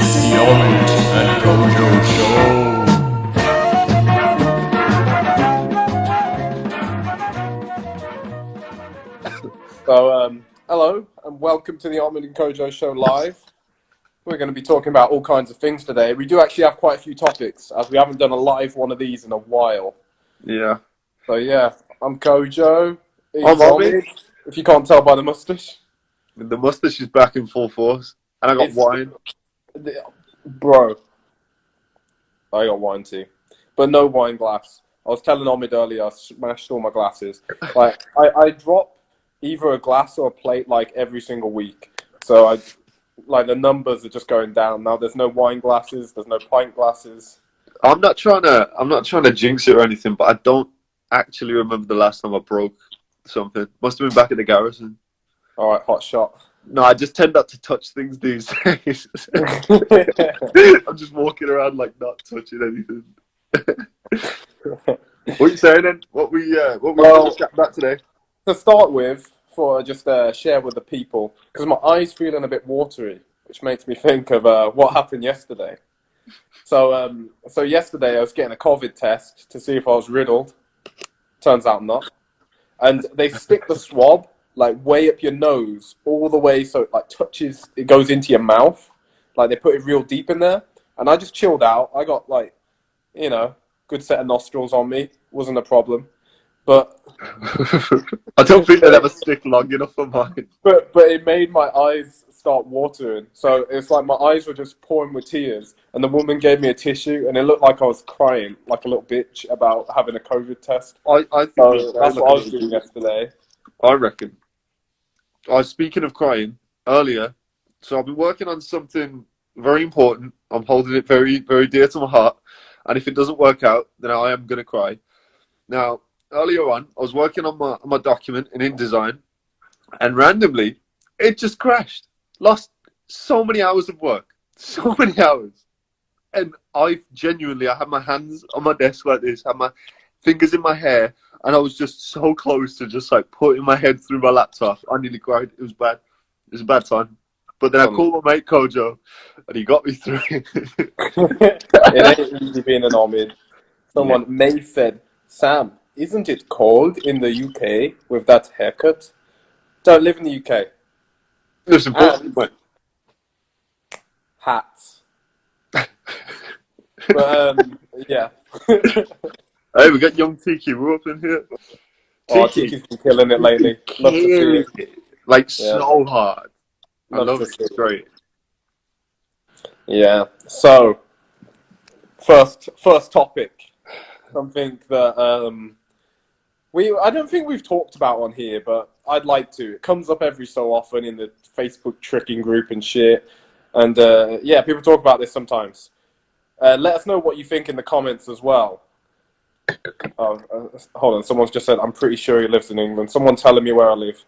The OMID Kojo Show. So, hello and welcome to the OMID Kojo Show live. We're going to be talking about all kinds of things today. We do actually have quite a few topics, as we haven't done a live one of these in a while. Yeah. So yeah, I'm Kojo. I'm OMID. If you can't tell by the mustache. The mustache is back in full force. And I got wine. Bro. I got wine too. But no wine glass. I was telling Omid earlier, I smashed all my glasses. Like, I drop either a glass or a plate like every single week. So the numbers are just going down. Now there's no wine glasses, there's no pint glasses. I'm not trying to jinx it or anything, but I don't actually remember the last time I broke something. Must have been back at the garrison. Alright, hot shot. No, I just tend not to touch things these days. I'm just walking around like not touching anything. What are you saying then? What we going to chat about today? To start with, before I just share with the people, because my eye's feeling a bit watery, which makes me think of what happened yesterday. So yesterday I was getting a COVID test to see if I was riddled. Turns out not. And they stick the swab like way up your nose, all the way so it like touches, it goes into your mouth. Like they put it real deep in there. And I just chilled out. I got like, good set of nostrils on me. Wasn't a problem. But I don't think they'd ever stick long enough for mine. But it made my eyes start watering. So it's like my eyes were just pouring with tears. And the woman gave me a tissue, and it looked like I was crying like a little bitch about having a COVID test. I think so that's what I was doing yesterday. I reckon. I was speaking of crying earlier. So I've been working on something very important. I'm holding it very, very dear to my heart. And if it doesn't work out, then I am going to cry. Now, earlier on, I was working on my document in InDesign, and randomly, it just crashed. Lost so many hours of work. So many hours. And I had my hands on my desk like this, had my fingers in my hair, and I was just so close to just like putting my head through my laptop. I nearly cried. It was bad. It was a bad time. But then I called my mate Kojo, and he got me through it. It ain't easy being an OMID. Someone May said, Sam, isn't it cold in the UK with that haircut? Don't live in the UK. Listen, hats. But yeah. Hey, we got young Tiki. We're up in here. Tiki's been killing it lately. Love to see it. Like so hard. I love it. It's great. Yeah. So, first topic. Something that I don't think we've talked about on here, but I'd like to. It comes up every so often in the Facebook tricking group and shit. And yeah, people talk about this sometimes. Let us know what you think in the comments as well. Hold on, someone's just said, I'm pretty sure he lives in England. Someone telling me where I live.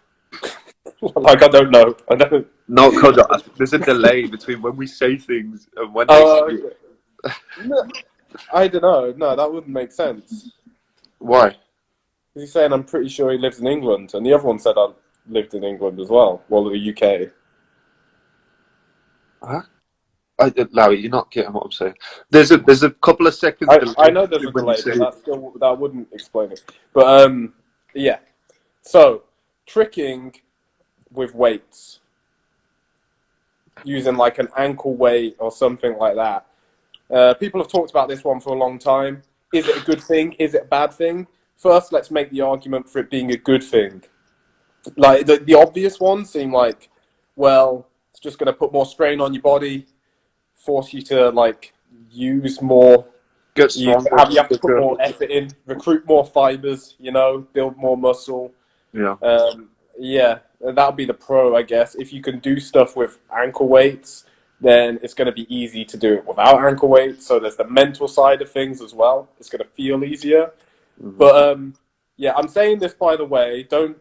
Like, I don't know. I don't. No, Kojo, there's a delay between when we say things and when they say no, I don't know. No, that wouldn't make sense. Why? He's saying, I'm pretty sure he lives in England. And the other one said I lived in England as well. Well, the UK. Huh? Larry, you're not getting what I'm saying. There's a couple of seconds. I know there's a delay, but that wouldn't explain it. But yeah. So, tricking with weights, using like an ankle weight or something like that. People have talked about this one for a long time. Is it a good thing? Is it a bad thing? First, let's make the argument for it being a good thing. Like the obvious ones seem like, well, it's just going to put more strain on your body, force you to like use more. Get stronger. You have to put more effort in, recruit more fibers, build more muscle. Yeah. Yeah, that'll be the pro, I guess. If you can do stuff with ankle weights, then it's going to be easy to do it without ankle weights. So there's the mental side of things as well. It's going to feel easier. Mm-hmm. But yeah, I'm saying this by the way. Don't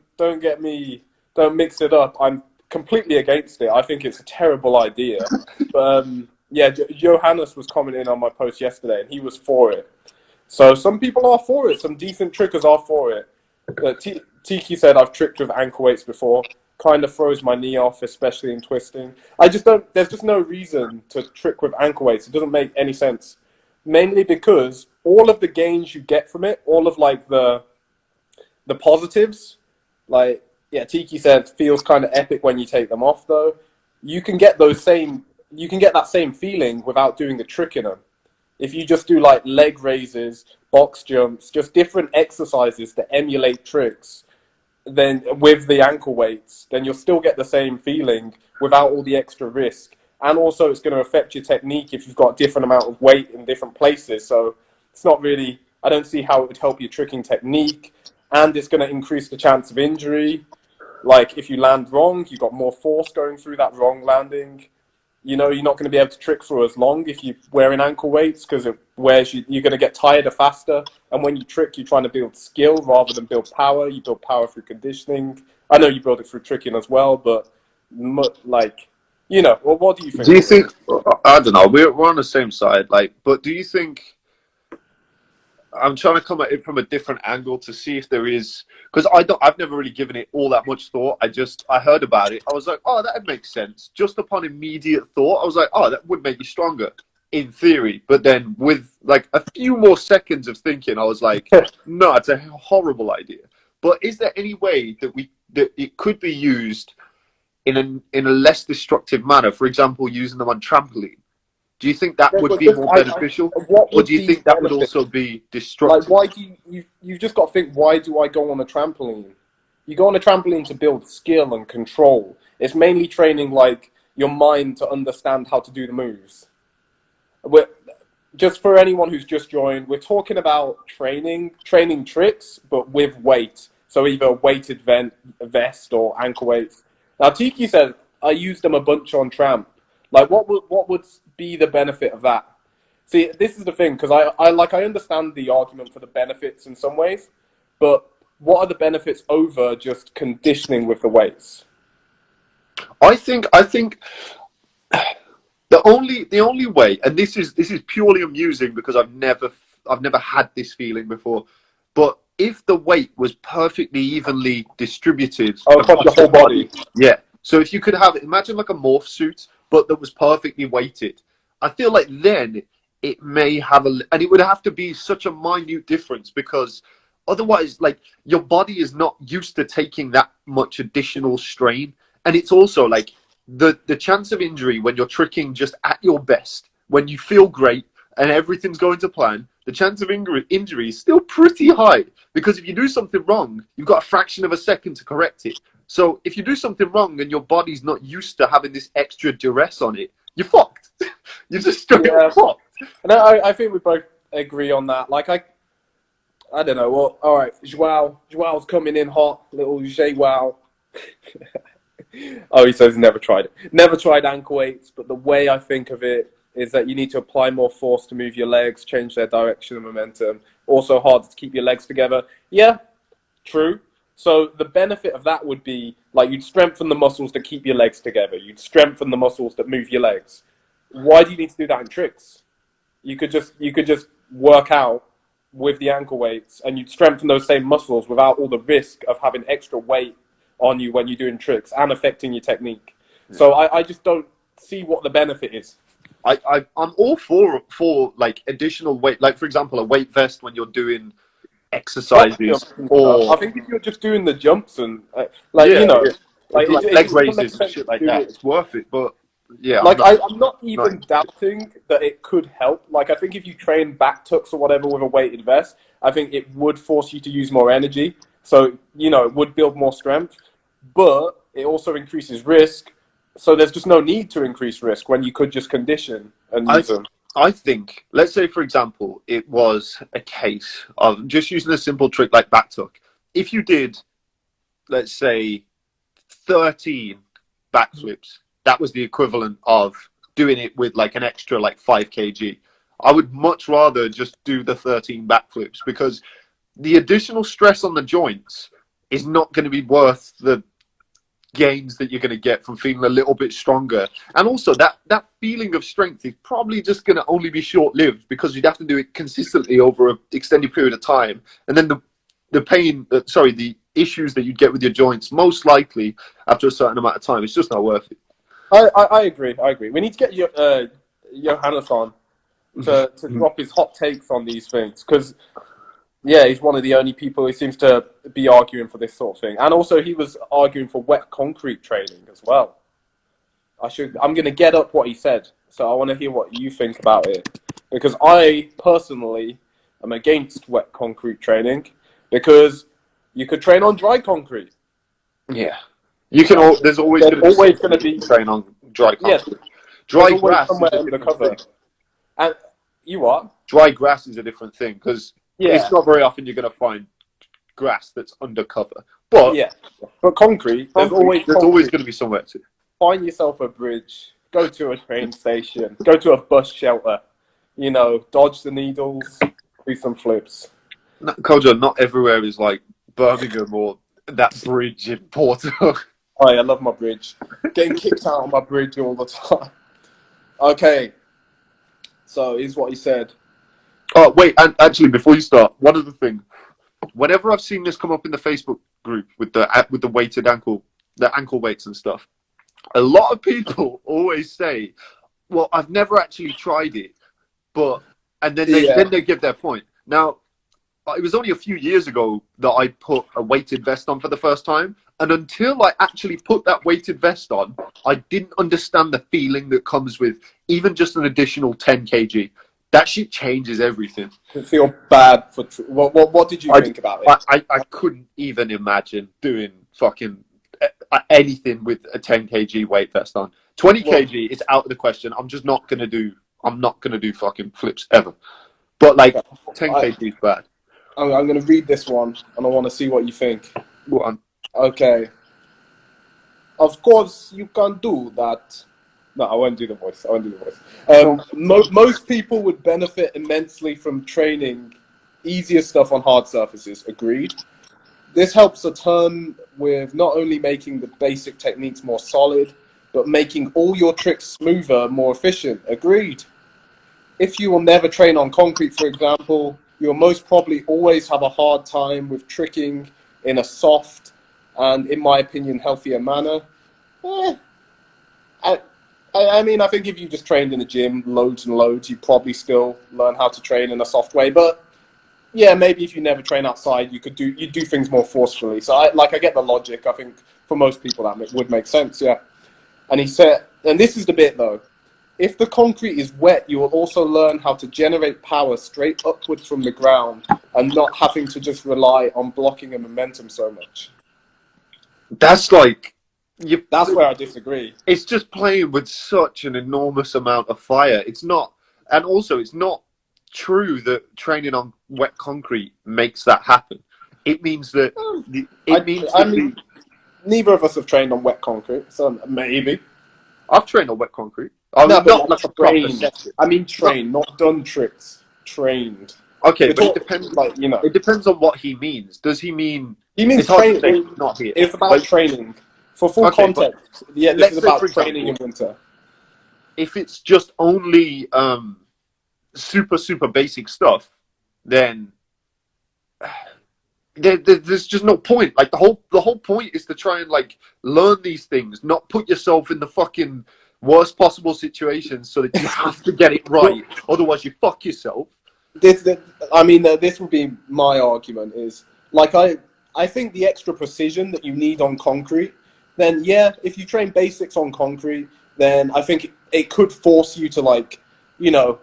mix it up. I'm completely against it. I think it's a terrible idea. But yeah, Johannes was commenting on my post yesterday, and he was for it. So some people are for it. Some decent trickers are for it. Tiki said, I've tricked with ankle weights before. kind of throws my knee off, especially in twisting. I just don't. There's just no reason to trick with ankle weights. It doesn't make any sense. Mainly because all of the gains you get from it, all of like the positives, like yeah, Tiki said, feels kind of epic when you take them off. Though you can get that same feeling without doing the trick in them. If you just do like leg raises, box jumps, just different exercises to emulate tricks, then with the ankle weights, then you'll still get the same feeling without all the extra risk. And also it's going to affect your technique if you've got a different amount of weight in different places. So it's not really, I don't see how it would help your tricking technique. And it's going to increase the chance of injury. Like if you land wrong, you've got more force going through that wrong landing. You know, you're not going to be able to trick for as long if you're wearing ankle weights because it wears you, you're going to get tired faster. And when you trick, you're trying to build skill rather than build power. You build power through conditioning. I know you build it through tricking as well, but like, you know, well, what do you think? Do you think, I don't know, we're on the same side, like, but do you think, I'm trying to come at it from a different angle to see if there is, because I've never really given it all that much thought. I heard about it. I was like, oh, that makes sense. Just upon immediate thought, I was like, oh, that would make you stronger in theory. But then with like a few more seconds of thinking, I was like, no, it's a horrible idea. But is there any way that it could be used in a less destructive manner? For example, using them on trampoline. Do you think that would be more beneficial, or do you think that would also be destructive? Like, why do you've just got to think, why do I go on a trampoline? You go on a trampoline to build skill and control. It's mainly training like your mind to understand how to do the moves. Just for anyone who's just joined, we're talking about training tricks, but with weight. So either a weighted vest or ankle weights. Now, Tiki said, I used them a bunch on tramp. Like, what would be the benefit of that? See, this is the thing, because I understand the argument for the benefits in some ways, but what are the benefits over just conditioning with the weights? I think the only way, and this is purely amusing because I've never had this feeling before, but if the weight was perfectly evenly distributed across the whole body. Yeah. So if you could have, imagine like a morph suit, but that was perfectly weighted. I feel like then it may have and it would have to be such a minute difference because otherwise, like, your body is not used to taking that much additional strain. And it's also like the chance of injury when you're tricking just at your best, when you feel great and everything's going to plan, the chance of injury is still pretty high because if you do something wrong, you've got a fraction of a second to correct it. So if you do something wrong and your body's not used to having this extra duress on it, you're fucked. You're just straight up fucked. And I think we both agree on that. Like, I don't know. Well, all right, Joao's coming in hot, little Joao. Oh, he says never tried it. Never tried ankle weights, but the way I think of it is that you need to apply more force to move your legs, change their direction and momentum. Also harder to keep your legs together. Yeah, true. So the benefit of that would be, like, you'd strengthen the muscles that keep your legs together. You'd strengthen the muscles that move your legs. Why do you need to do that in tricks? You could just work out with the ankle weights and you'd strengthen those same muscles without all the risk of having extra weight on you when you're doing tricks and affecting your technique. Yeah. So I just don't see what the benefit is. I'm all for like additional weight, like for example a weight vest when you're doing exercises, or I think if you're just doing the jumps and like leg raises and shit like that, it's worth it. But yeah, like I'm not even doubting that it could help. Like I think if you train back tucks or whatever with a weighted vest, I think it would force you to use more energy. So it would build more strength, but it also increases risk. So there's just no need to increase risk when you could just condition and use them. I think, let's say, for example, it was a case of just using a simple trick like back tuck. If you did, let's say, 13 backflips, that was the equivalent of doing it with like an extra like 5 kg. I would much rather just do the 13 backflips because the additional stress on the joints is not going to be worth the gains that you're going to get from feeling a little bit stronger. And also that feeling of strength is probably just going to only be short-lived because you'd have to do it consistently over an extended period of time. And then the issues that you'd get with your joints, most likely after a certain amount of time. It's just not worth it. I agree. We need to get Johannes on to drop his hot takes on these things, because yeah, he's one of the only people who seems to be arguing for this sort of thing. And also, he was arguing for wet concrete training as well. I'm going to get up what he said, so I want to hear what you think about it. Because I, personally, am against wet concrete training, because you could train on dry concrete. Yeah. You can. There's always going to be train on dry concrete. Yes. Dry grass somewhere is a under different cover. thing. And you what? Dry grass is a different thing, because Yeah. it's not very often you're going to find grass that's undercover. But Yeah. But concrete, there's always going to be somewhere to. Find yourself a bridge, go to a train station, go to a bus shelter, you know, dodge the needles, do some flips. No, Kojo, not everywhere is like Birmingham or that bridge in Porto. Oh, yeah, I love my bridge. Getting kicked out on my bridge all the time. Okay. So, here's what he said. Oh, wait, and actually, before you start, one other thing. Whenever I've seen this come up in the Facebook group with the weighted ankle weights and stuff, a lot of people always say, well, I've never actually tried it, and then they give their point. Now, it was only a few years ago that I put a weighted vest on for the first time. And until I actually put that weighted vest on, I didn't understand the feeling that comes with even just an additional 10 kg. That shit changes everything. I feel bad for... What did you think about it? I couldn't even imagine doing fucking anything with a 10 kg weight vest on. 20 kg is out of the question. I'm not going to do fucking flips ever. But like 10 kg is bad. I'm going to read this one, and I want to see what you think. Go on. Okay. Of course, you can do that. No, I won't do the voice. Most people would benefit immensely from training easier stuff on hard surfaces. Agreed. This helps a ton with not only making the basic techniques more solid, but making all your tricks smoother, more efficient. Agreed. If you will never train on concrete, for example, you'll most probably always have a hard time with tricking in a soft and, in my opinion, healthier manner. I mean, I think if you just trained in the gym loads and loads, you probably still learn how to train in a soft way. But yeah, maybe if you never train outside, you do things more forcefully. So I get the logic. I think for most people that would make sense. Yeah. And he said, and this is the bit though. If the concrete is wet, you will also learn how to generate power straight upwards from the ground and not having to just rely on blocking and momentum so much. That's like... That's where I disagree. It's just playing with such an enormous amount of fire. It's not... And also, it's not true that training on wet concrete makes that happen. It means that... Neither of us have trained on wet concrete, so maybe. I've trained on wet concrete. Not like a proper session. I mean trained, not done tricks. Trained. Okay, but it depends. Like, you know, it depends on what he means. Does he mean? He means training. Not here. It's about training. For full context, yeah, this is about training in winter. If it's just only super basic stuff, then there's just no point. Like the whole point is to try and like learn these things, not put yourself in the fucking worst possible situations so that you have to get it right. Otherwise, you fuck yourself. This would be my argument. Is like I think the extra precision that you need on concrete. Then yeah, if you train basics on concrete, then I think it could force you to like, you know,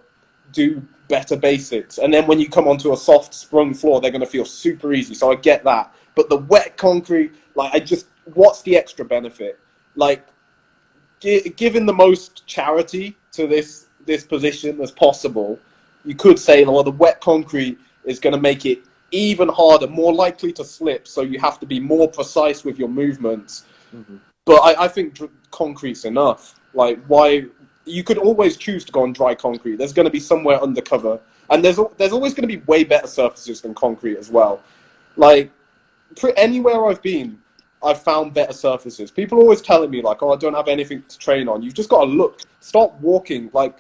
do better basics. And then when you come onto a soft sprung floor, they're going to feel super easy. So I get that. But the wet concrete, like what's the extra benefit? Like giving the most charity to this position as possible, you could say, well, the wet concrete is going to make it even harder, more likely to slip. So you have to be more precise with your movements. Mm-hmm. But I think concrete's enough. Like, why? You could always choose to go on dry concrete. There's going to be somewhere undercover. And there's always going to be way better surfaces than concrete as well. Like, anywhere I've been, I've found better surfaces. People are always telling me, like, oh, I don't have anything to train on. You've just got to look. Start walking. Like,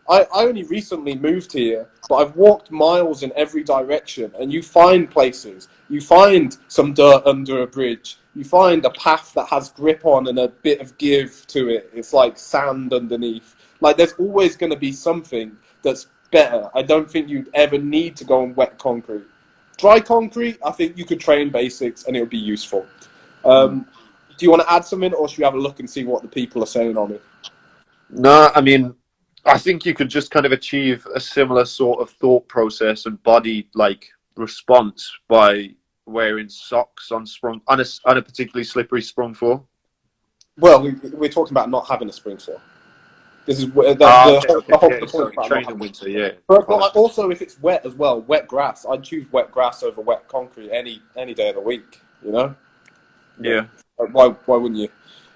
I only recently moved here, but I've walked miles in every direction, and you find places. You find some dirt under a bridge. You find a path that has grip on and a bit of give to it. It's like sand underneath. Like, there's always going to be something that's better. I don't think you'd ever need to go on wet concrete. Dry concrete, I think you could train basics and it would be useful. Do you want to add something, or should we have a look and see what the people are saying on it? No, I mean, I think you could just kind of achieve a similar sort of thought process and body like response by wearing socks on a particularly slippery sprung floor. Well, we're talking about not having a spring floor. This is the Sorry, training winter, yeah. But also, if it's wet as well, wet grass, I'd choose wet grass over wet concrete any day of the week. You know? Yeah. Why wouldn't you?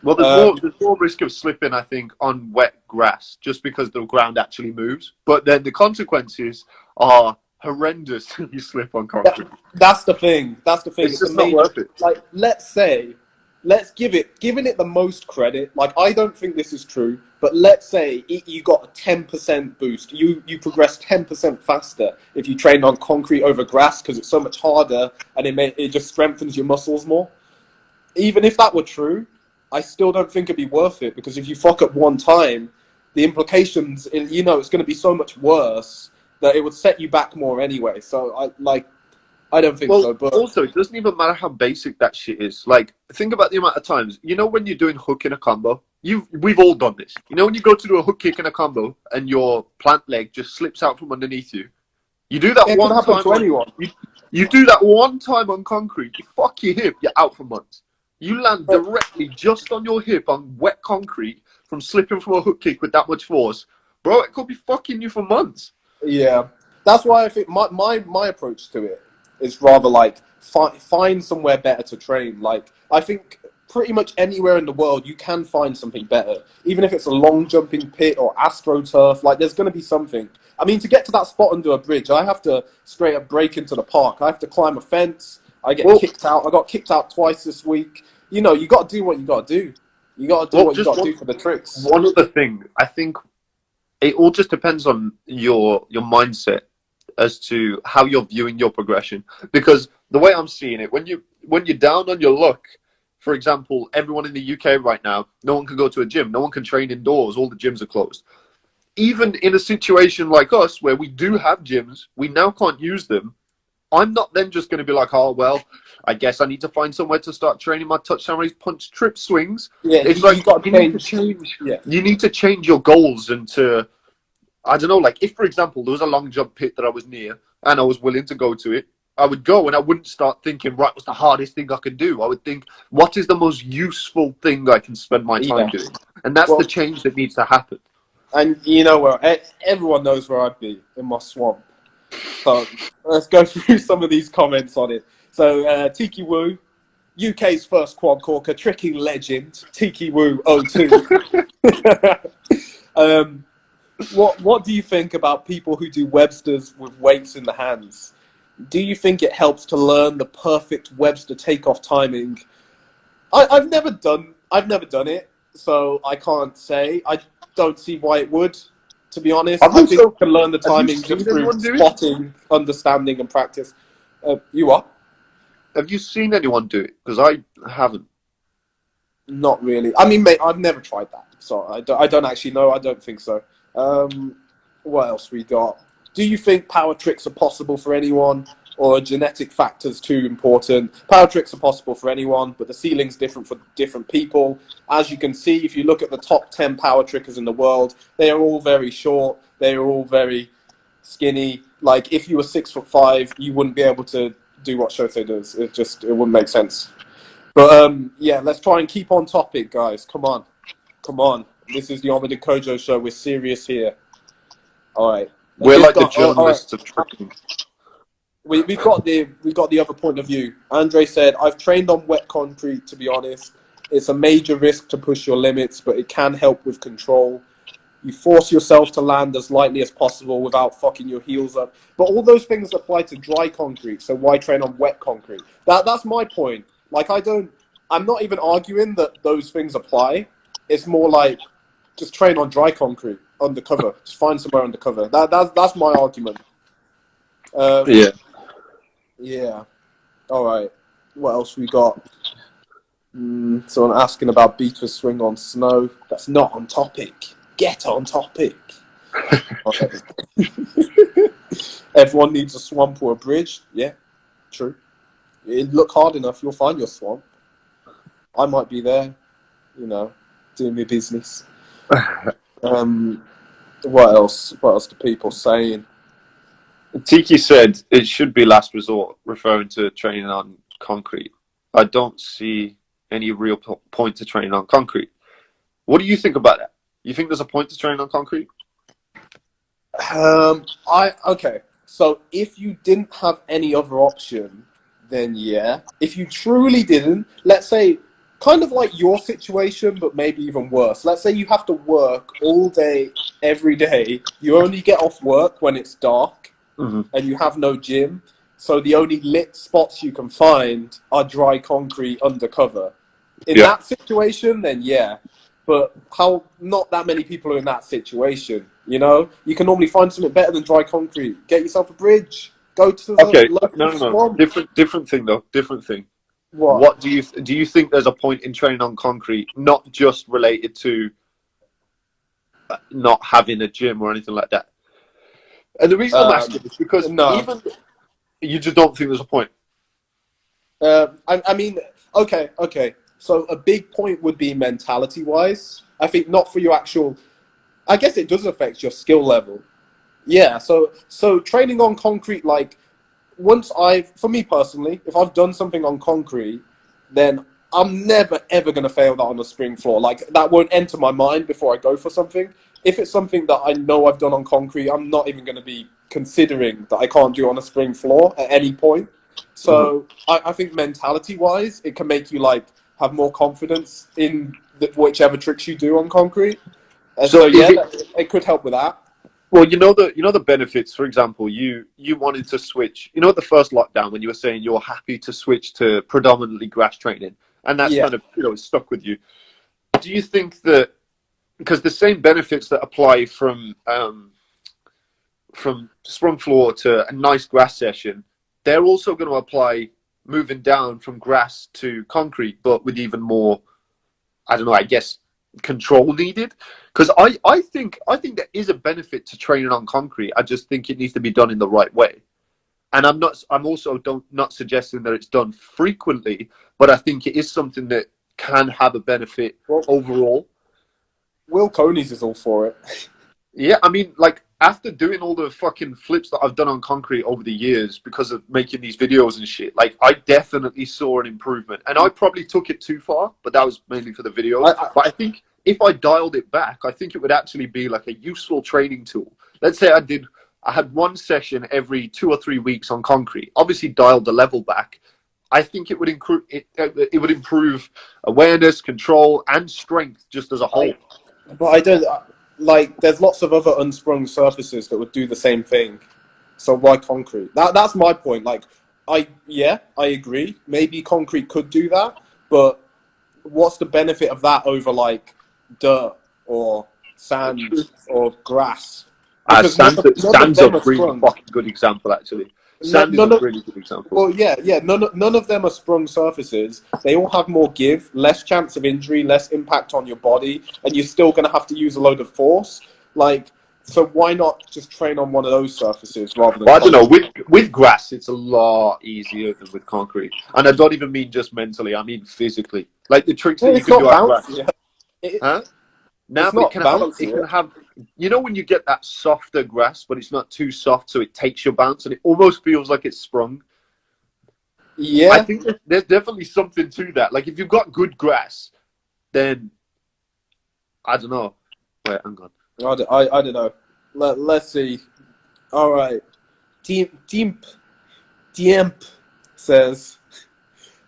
Well, there's more risk of slipping, I think, on wet grass just because the ground actually moves. But then the consequences are horrendous if you slip on concrete. That's the thing. It's just not worth it. Like, giving it the most credit. Like, I don't think this is true, but let's say you got a 10% boost. You progress 10% faster if you train on concrete over grass because it's so much harder and it just strengthens your muscles more. Even if that were true, I still don't think it'd be worth it, because if you fuck up one time, the implications, it's going to be so much worse that it would set you back more anyway. So I don't think so. But also, it doesn't even matter how basic that shit is. Like, think about the amount of times, when you're doing hook in a combo, we've all done this. When you go to do a hook kick in a combo and your plant leg just slips out from underneath you, you do that one time. To anyone. You do that one time on concrete, you fuck your hip, you're out for months. You land directly just on your hip on wet concrete from slipping from a hook kick with that much force. Bro, it could be fucking you for months. Yeah. That's why I think my approach to it is rather like find somewhere better to train. Like, I think pretty much anywhere in the world you can find something better. Even if it's a long jumping pit or astroturf, like, there's going to be something. I mean, to get to that spot under a bridge, I have to straight up break into the park. I have to climb a fence. I get kicked out. I got kicked out twice this week. You got to do what you got to do. You got to do what you got to do for the tricks. One other thing, I think it all just depends on your mindset as to how you're viewing your progression. Because the way I'm seeing it, when you're down on your luck, for example, everyone in the UK right now, no one can go to a gym. No one can train indoors. All the gyms are closed. Even in a situation like us, where we do have gyms, we now can't use them. I'm not then just going to be like, oh, well, I guess I need to find somewhere to start training my touchdown raise, punch, trip, swings. Yeah, it's like you need to change. Yeah. You need to change your goals and to, I don't know, like if, for example, there was a long jump pit that I was near and I was willing to go to it, I would go and I wouldn't start thinking, right, what's the hardest thing I could do? I would think, what is the most useful thing I can spend my time doing? And that's the change that needs to happen. And everyone knows where I'd be, in my swamp. So let's go through some of these comments on it. So Tiki Woo, UK's first quad corker, tricking legend, Tiki Woo 02. What do you think about people who do Websters with weights in the hands? Do you think it helps to learn the perfect Webster takeoff timing? I've never done it, so I can't say. I don't see why it would. To be honest, I think you can learn the timing just through spotting, understanding, and practice. You are? Have you seen anyone do it? Because I haven't. Not really. I mean, mate, I've never tried that, so I don't actually know. I don't think so. What else we got? Do you think power tricks are possible for anyone, or are genetic factors too important? Power tricks are possible for anyone, but the ceiling's different for different people. As you can see, if you look at the top 10 power trickers in the world, they are all very short. They are all very skinny. Like, if you were 6'5", you wouldn't be able to do what Shotei does. It wouldn't make sense. But yeah, let's try and keep on topic, guys. Come on. This is the OMID KOJO show. We're serious here. All right. We're like the journalists of tricking. We got the other point of view. Andre said, I've trained on wet concrete, to be honest. It's a major risk to push your limits, but it can help with control. You force yourself to land as lightly as possible without fucking your heels up. But all those things apply to dry concrete, so why train on wet concrete? That's my point. Like, I'm not even arguing that those things apply. It's more like, just train on dry concrete. undercover. Just find somewhere undercover. That's my argument. Yeah. Yeah. All right. What else we got? Someone asking about beater swing on snow. That's not on topic. Get on topic. Everyone needs a swamp or a bridge. Yeah, true. You look hard enough, you'll find your swamp. I might be there, you know, doing my business. What else? What else do people saying? Tiki said it should be last resort, referring to training on concrete. I don't see any real point to training on concrete. What do you think about that? You think there's a point to training on concrete? Okay. So if you didn't have any other option, then yeah. If you truly didn't, let's say, kind of like your situation, but maybe even worse. Let's say you have to work all day, every day. You only get off work when it's dark, and you have no gym. So the only lit spots you can find are dry concrete undercover. In that situation, then yeah. But not that many people are in that situation, you know? You can normally find something better than dry concrete. Get yourself a bridge. Go to the local swamp. Different thing though. Different thing. What do you think there's a point in training on concrete, not just related to not having a gym or anything like that? And the reason I'm asking is because even you just don't think there's a point. I mean, okay. So a big point would be mentality-wise. I think not for your actual. I guess it does affect your skill level. Yeah. So training on concrete, like for me personally, if I've done something on concrete, then I'm never ever gonna fail that on a spring floor. Like that won't enter my mind before I go for something. If it's something that I know I've done on concrete, I'm not even gonna be considering that I can't do on a spring floor at any point. So I think mentality-wise, it can make you like have more confidence in whichever tricks you do on concrete. So yeah, it could help with that. Well, you know the benefits. For example, you wanted to switch. You know, at the first lockdown when you were saying you're happy to switch to predominantly grass training, and that's kind of stuck with you. Do you think that because the same benefits that apply from sprung floor to a nice grass session, they're also going to apply moving down from grass to concrete, but with even more, I don't know, I guess, control needed? Because I think there is a benefit to training on concrete. I just think it needs to be done in the right way. And I'm also not suggesting that it's done frequently, but I think it is something that can have a benefit overall. Will Coney's is all for it. Yeah, I mean, like, after doing all the fucking flips that I've done on concrete over the years because of making these videos and shit, like, I definitely saw an improvement. And I probably took it too far, but that was mainly for the videos. But I think if I dialed it back, I think it would actually be like a useful training tool. Let's say I had one session every 2 or 3 weeks on concrete, obviously dialed the level back. I think it would improve awareness, control, and strength just as a whole. But I don't... Like, there's lots of other unsprung surfaces that would do the same thing. So why concrete? That's my point. Like, I agree. Maybe concrete could do that, but what's the benefit of that over, like, dirt or sand or grass? Sand's a really fucking good example, actually. Sand is a really good example. Well, yeah. None of them are sprung surfaces. They all have more give, less chance of injury, less impact on your body, and you're still going to have to use a load of force. Like, so why not just train on one of those surfaces rather than? Well, I don't know. With grass, it's a lot easier than with concrete, and I don't even mean just mentally. I mean physically. Like the tricks that you can do on grass. Huh? Now it can have, you know, when you get that softer grass, but it's not too soft, so it takes your bounce, and it almost feels like it's sprung. Yeah, I think there's definitely something to that. Like if you've got good grass, then I don't know. Wait, hang on. I don't know. Let's see. All right, Diemp says.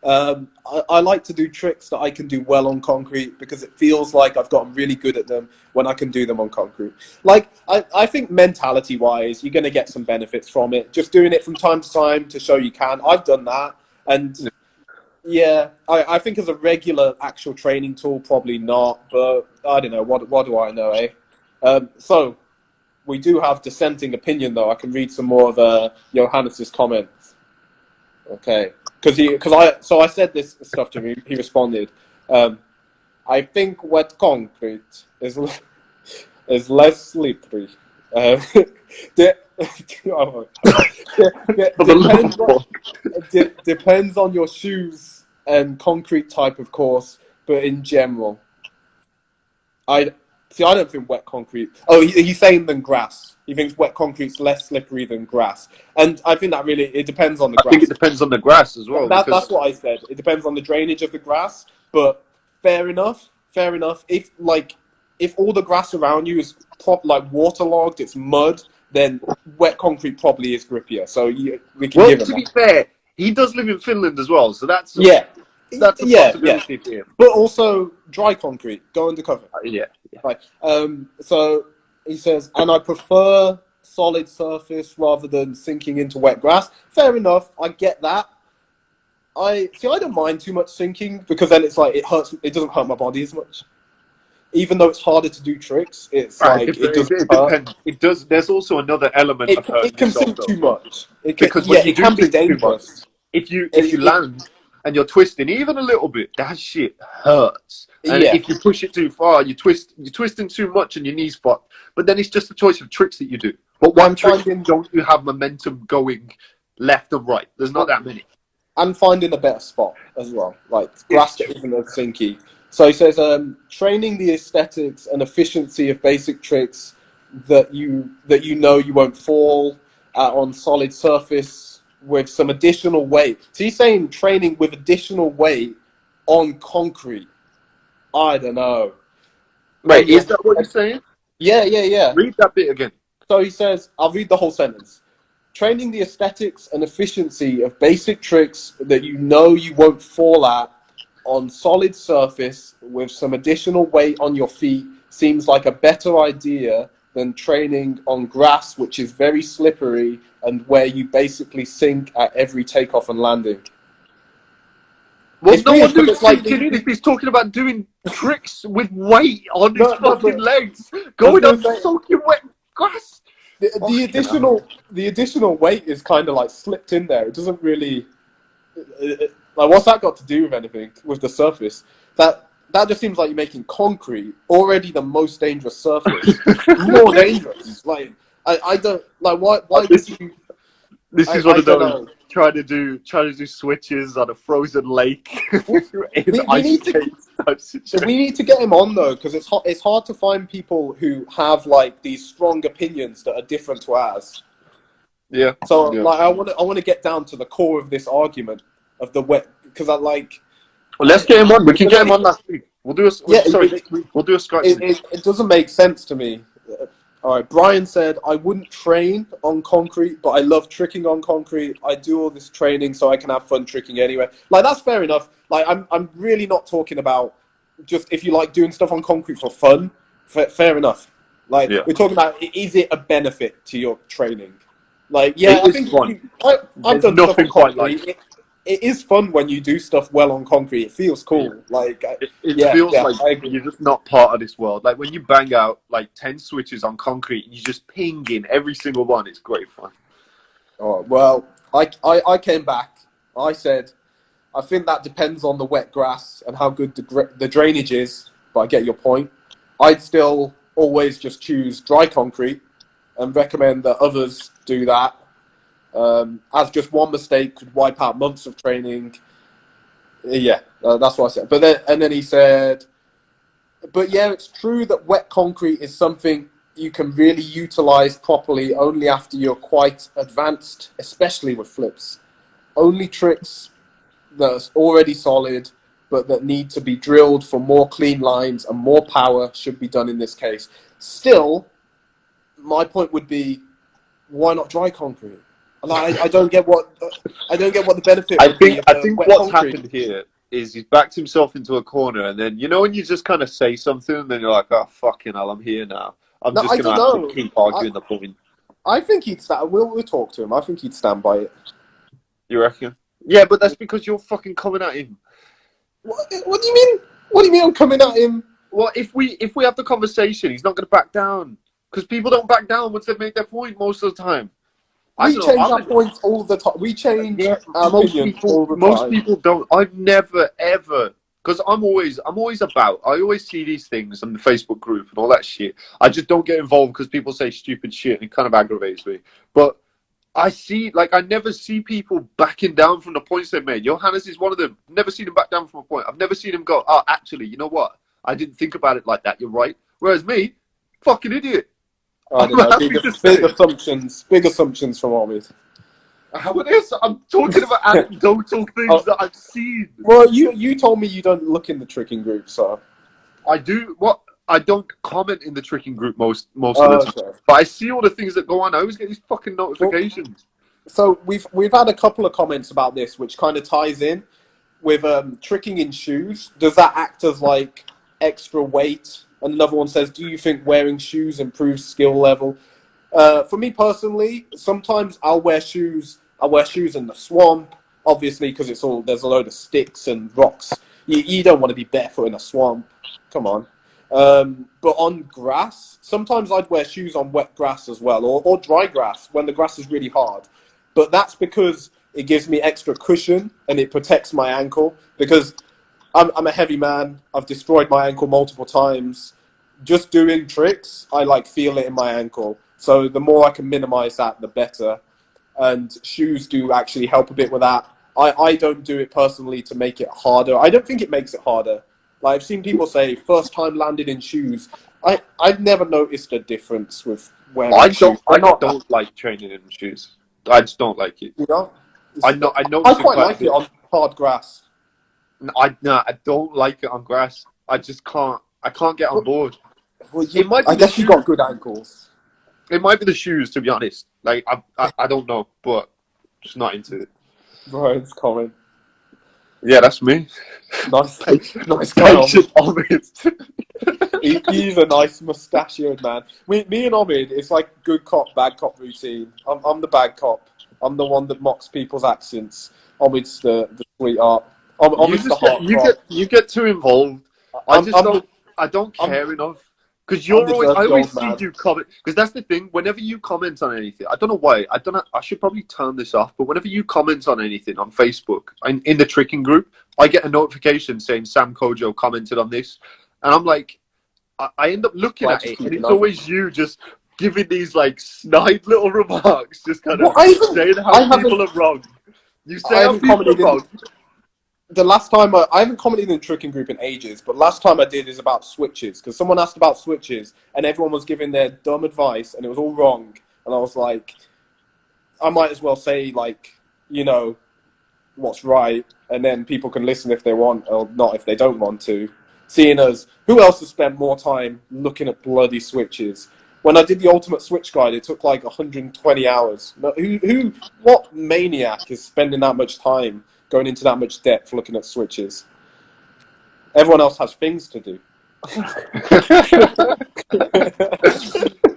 I like to do tricks that I can do well on concrete because it feels like I've gotten really good at them when I can do them on concrete. Like, I think mentality-wise, you're going to get some benefits from it. Just doing it from time to time to show you can. I've done that. And, yeah, I think as a regular actual training tool, probably not. But, I don't know. What do I know, eh? So we do have dissenting opinion, though. I can read some more of Johannes's comments. Okay, I said this stuff to him. He responded. I think wet concrete is less slippery. Depends on your shoes and concrete type, of course, but in general, I don't think wet concrete. Oh, he's saying than grass. He thinks wet concrete's less slippery than grass, and I think that really it depends on the grass. I think it depends on the grass as well. That's what I said. It depends on the drainage of the grass, but fair enough. If all the grass around you is waterlogged, it's mud, then wet concrete probably is grippier. So we can give him to be fair, he does live in Finland as well, so that's a possibility for him. But also dry concrete, go undercover. Yeah. Right. So he says, and I prefer solid surface rather than sinking into wet grass. Fair enough, I get that. I don't mind too much sinking because then it's like it hurts. It doesn't hurt my body as much. Even though it's harder to do tricks, it depends. It does. There's also another element of hurting it can yourself, sink though. too much. It can be dangerous. If you land and you're twisting even a little bit, that shit hurts. And if you push it too far, you're twisting too much and your knees spot. But then it's just a choice of tricks that you do. But one trick, don't you have momentum going left and right? There's not that many. And finding a better spot as well, like grass that isn't as sinky. So he says, training the aesthetics and efficiency of basic tricks that you know you won't fall on solid surface with some additional weight. So he's saying training with additional weight on concrete. I don't know. Wait, is that what you're saying? Yeah. Read that bit again. So he says, I'll read the whole sentence. Training the aesthetics and efficiency of basic tricks that you know you won't fall at on solid surface with some additional weight on your feet seems like a better idea than training on grass, which is very slippery and where you basically sink at every takeoff and landing. Well, it's no wonder it's if he's talking about doing tricks with weight on his fucking legs, going on soaking wet grass. The additional weight is kind of like slipped in there. It doesn't really like what's that got to do with anything with the surface? That just seems like you're making concrete already the most dangerous surface more dangerous. Like I don't like why would you? This is one of those trying to do switches on a frozen lake. We need to get him on though, because it's hard to find people who have like these strong opinions that are different to ours. Yeah. So like I want to get down to the core of this argument of the wet, because I like. Well, let's get him on. We can get him on last week. We'll do a Skype. It doesn't make sense to me. All right, Brian said, I wouldn't train on concrete, but I love tricking on concrete. I do all this training so I can have fun tricking anyway. Like, that's fair enough. Like, I'm really not talking about just if you like doing stuff on concrete for fun. Fair enough. Like, we're talking about, is it a benefit to your training? Like, yeah, I think I've done stuff on concrete. It is fun when you do stuff well on concrete. It feels cool. Yeah. Like it feels like you're just not part of this world. Like when you bang out like 10 switches on concrete, and you just ping in every single one. It's great fun. Oh well, I came back. I said, I think that depends on the wet grass and how good the drainage is. But I get your point. I'd still always just choose dry concrete and recommend that others do that. As just one mistake could wipe out months of training. Yeah, that's what I said. But then he said, but yeah, it's true that wet concrete is something you can really utilize properly only after you're quite advanced, especially with flips. Only tricks that are already solid but that need to be drilled for more clean lines and more power should be done in this case. Still, my point would be, why not dry concrete? Like, I don't get what the benefit. I think what's happened here is he's backed himself into a corner, and then when you just kind of say something, and then you're like, oh fucking hell, I'm here now. I'm just gonna have to keep arguing the point. I think he'd stand. We'll talk to him. I think he'd stand by it. You reckon? Yeah, but that's because you're fucking coming at him. What do you mean? What do you mean I'm coming at him? Well, if we have the conversation, he's not going to back down because people don't back down once they've made their point most of the time. I We don't know. change our points all the time. We change our most opinion people, all the most time. people don't. I've never ever, because I'm always about. I always see these things on the Facebook group and all that shit. I just don't get involved because people say stupid shit and it kind of aggravates me. But I see, like, I never see people backing down from the points they made. Johannes is one of them. Never seen him back down from a point. I've never seen him go, oh, actually, you know what? I didn't think about it like that. You're right. Whereas me, fucking idiot. I don't know. Big assumptions from OMID. How it is? I'm talking about anecdotal things that I've seen. Well, you told me you don't look in the tricking group, so I do. What? I don't comment in the tricking group most of the time. okay. But I see all the things that go on. I always get these fucking notifications. So we've had a couple of comments about this, which kind of ties in with tricking in shoes. Does that act as like extra weight? And another one says, do you think wearing shoes improves skill level? For me personally, sometimes I'll wear shoes. I wear shoes in the swamp, obviously, because there's a load of sticks and rocks. You don't want to be barefoot in a swamp. Come on. But on grass, sometimes I'd wear shoes on wet grass as well, or dry grass when the grass is really hard. But that's because it gives me extra cushion and it protects my ankle, because I'm a heavy man. I've destroyed my ankle multiple times. Just doing tricks, I like feel it in my ankle. So the more I can minimize that, the better. And shoes do actually help a bit with that. I don't do it personally to make it harder. I don't think it makes it harder. Like, I've seen people say first time landed in shoes. I've never noticed a difference with wearing shoes. I don't like training in shoes. I just don't like it. You know? I quite like it on hard grass. I don't like it on grass. I just can't. I can't get on board. Well, I guess you got good ankles. It might be the shoes, to be honest. Like, I don't know, but just not into it. Brian's comment. Yeah, that's me. Nice guy. He's a nice mustachioed man. Me and Omid, it's like good cop, bad cop routine. I'm the bad cop. I'm the one that mocks people's accents. Omid's the sweetheart. Omid's the heart. You get too involved. I don't care enough. Because I always see you comment. Because that's the thing. Whenever you comment on anything, I don't know why. I should probably turn this off. But whenever you comment on anything on Facebook, in the tricking group, I get a notification saying Sam Kojo commented on this, and I'm like, I end up looking at it, and it's always you just giving these like snide little remarks, just kind of saying how people are wrong. You say how people are wrong. The last time I haven't commented in the tricking group in ages, but last time I did is about switches, because someone asked about switches and everyone was giving their dumb advice and it was all wrong, and I was like, I might as well say, like, you know, what's right, and then people can listen if they want or not if they don't want to. Seeing as who else has spent more time looking at bloody switches? When I did the ultimate switch guide, it took like 120 hours. What maniac is spending that much time going into that much depth looking at switches? Everyone else has things to do.